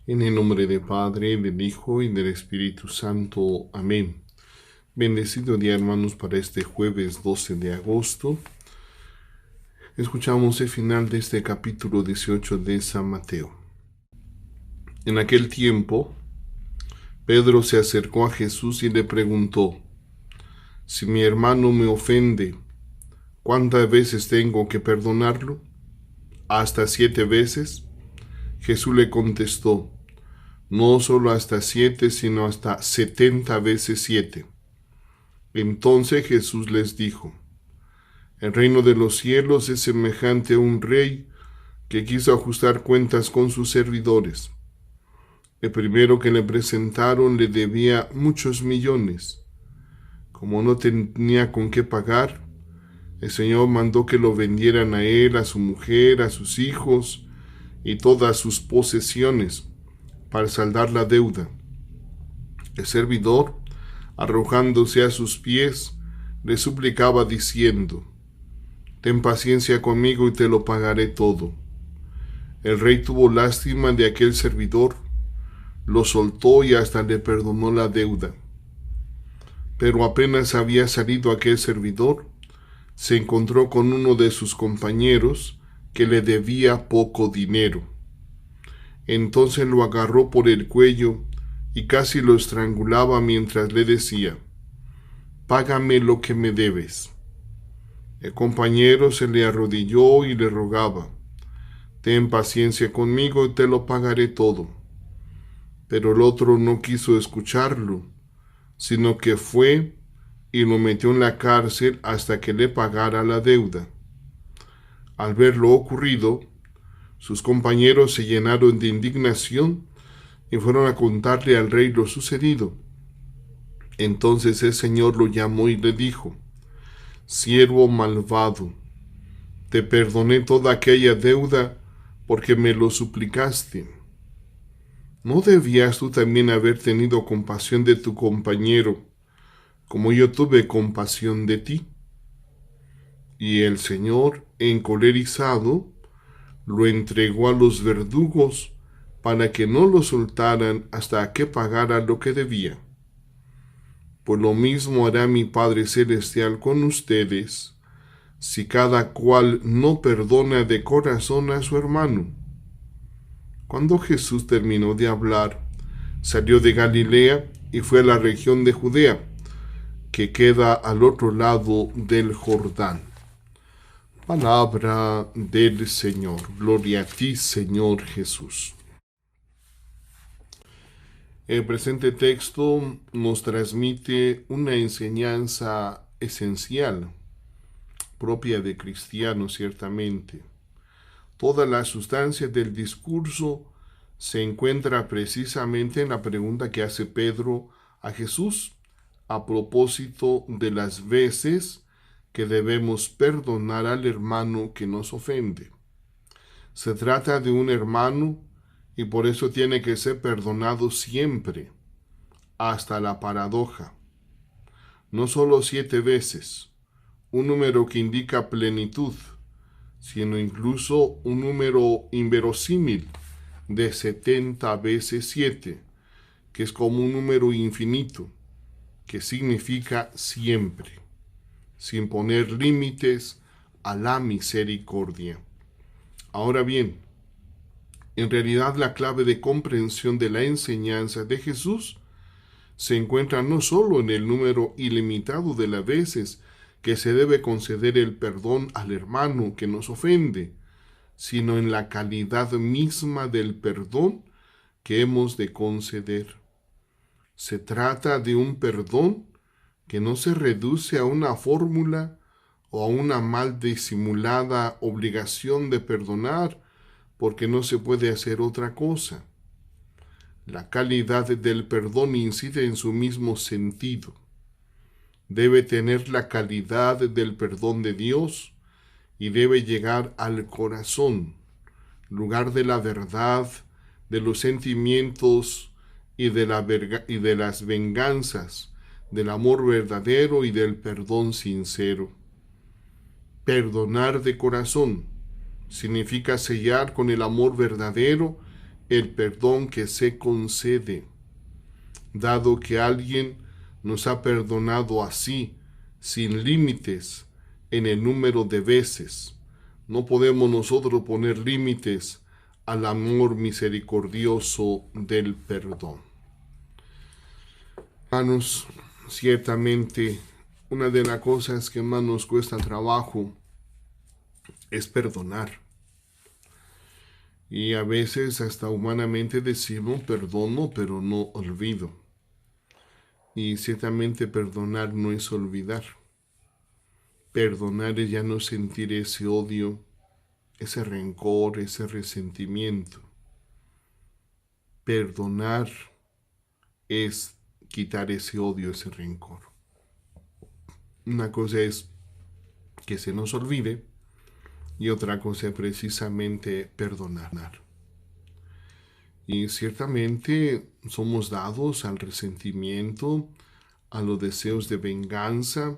En el nombre del Padre, del Hijo y del Espíritu Santo. Amén. Bendecido día, hermanos, para este jueves 12 de agosto. Escuchamos el final de este capítulo 18 de San Mateo. En aquel tiempo, Pedro se acercó a Jesús y le preguntó: Si mi hermano me ofende, ¿cuántas veces tengo que perdonarlo? ¿Hasta 7 veces? Jesús le contestó: No solo hasta 7, sino hasta 70 veces 7. Entonces Jesús les dijo: El reino de los cielos es semejante a un rey que quiso ajustar cuentas con sus servidores. El primero que le presentaron le debía muchos millones. Como no tenía con qué pagar, el Señor mandó que lo vendieran a él, a su mujer, a sus hijos y todas sus posesiones para saldar la deuda. El servidor, arrojándose a sus pies, le suplicaba diciendo: Ten paciencia conmigo y te lo pagaré todo. El rey tuvo lástima de aquel servidor, lo soltó y hasta le perdonó la deuda. Pero apenas había salido aquel servidor, se encontró con uno de sus compañeros que le debía poco dinero. Entonces lo agarró por el cuello y casi lo estrangulaba mientras le decía: Págame lo que me debes. El compañero se le arrodilló y le rogaba: Ten paciencia conmigo y te lo pagaré todo. Pero el otro no quiso escucharlo, sino que fue y lo metió en la cárcel hasta que le pagara la deuda. Al ver lo ocurrido, sus compañeros se llenaron de indignación y fueron a contarle al rey lo sucedido. Entonces el Señor lo llamó y le dijo: Siervo malvado, te perdoné toda aquella deuda porque me lo suplicaste. ¿No debías tú también haber tenido compasión de tu compañero, como yo tuve compasión de ti? Y el Señor, encolerizado, lo entregó a los verdugos para que no lo soltaran hasta que pagara lo que debía. Pues lo mismo hará mi Padre Celestial con ustedes, si cada cual no perdona de corazón a su hermano. Cuando Jesús terminó de hablar, salió de Galilea y fue a la región de Judea, que queda al otro lado del Jordán. Palabra del Señor. Gloria a ti, Señor Jesús. El presente texto nos transmite una enseñanza esencial, propia de cristianos ciertamente. Toda la sustancia del discurso se encuentra precisamente en la pregunta que hace Pedro a Jesús a propósito de las veces que debemos perdonar al hermano que nos ofende. Se trata de un hermano y por eso tiene que ser perdonado siempre, hasta la paradoja. No solo 7 veces, un número que indica plenitud, sino incluso un número inverosímil de 70 veces 7, que es como un número infinito, que significa siempre, sin poner límites a la misericordia. Ahora bien, en realidad la clave de comprensión de la enseñanza de Jesús se encuentra no solo en el número ilimitado de las veces que se debe conceder el perdón al hermano que nos ofende, sino en la calidad misma del perdón que hemos de conceder. Se trata de un perdón que no se reduce a una fórmula o a una mal disimulada obligación de perdonar porque no se puede hacer otra cosa. La calidad del perdón incide en su mismo sentido. Debe tener la calidad del perdón de Dios y debe llegar al corazón, lugar de la verdad, de los sentimientos y de las venganzas, del amor verdadero y del perdón sincero. Perdonar de corazón significa sellar con el amor verdadero el perdón que se concede, dado que alguien nos ha perdonado así, sin límites en el número de veces. No podemos nosotros poner límites al amor misericordioso del perdón. Hermanos, ciertamente una de las cosas que más nos cuesta trabajo es perdonar. Y a veces hasta humanamente decimos perdono, pero no olvido. Y ciertamente perdonar no es olvidar. Perdonar es ya no sentir ese odio, ese rencor, ese resentimiento. Perdonar es quitar ese odio, ese rencor. Una cosa es que se nos olvide y otra cosa es precisamente perdonar. Y ciertamente somos dados al resentimiento, a los deseos de venganza,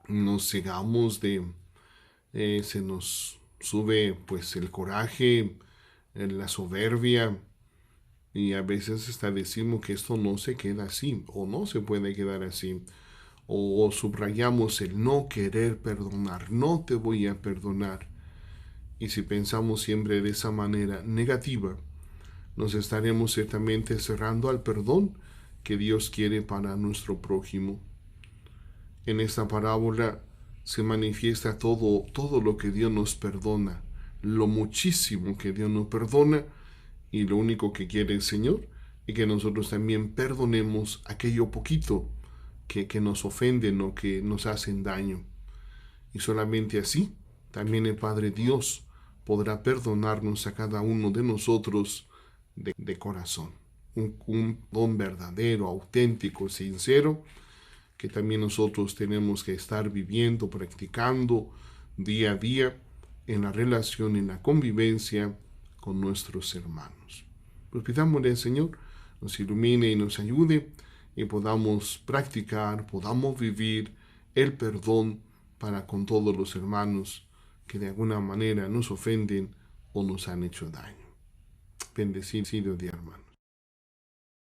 nos cegamos se nos sube pues el coraje, la soberbia, y a veces hasta decimos que esto no se queda así, o no se puede quedar así, o subrayamos el no querer perdonar, no te voy a perdonar. Y si pensamos siempre de esa manera negativa, nos estaremos ciertamente cerrando al perdón que Dios quiere para nuestro prójimo. En esta parábola se manifiesta todo lo que Dios nos perdona, lo muchísimo que Dios nos perdona, y lo único que quiere el Señor es que nosotros también perdonemos aquello poquito que nos ofenden o que nos hacen daño. Y solamente así también el Padre Dios podrá perdonarnos a cada uno de nosotros de corazón. Un don verdadero, auténtico, sincero, que también nosotros tenemos que estar viviendo, practicando día a día en la relación, en la convivencia con nuestros hermanos. Pues pidámosle al Señor nos ilumine y nos ayude y podamos practicar, podamos vivir el perdón para con todos los hermanos que de alguna manera nos ofenden o nos han hecho daño. Bendecido día, hermano.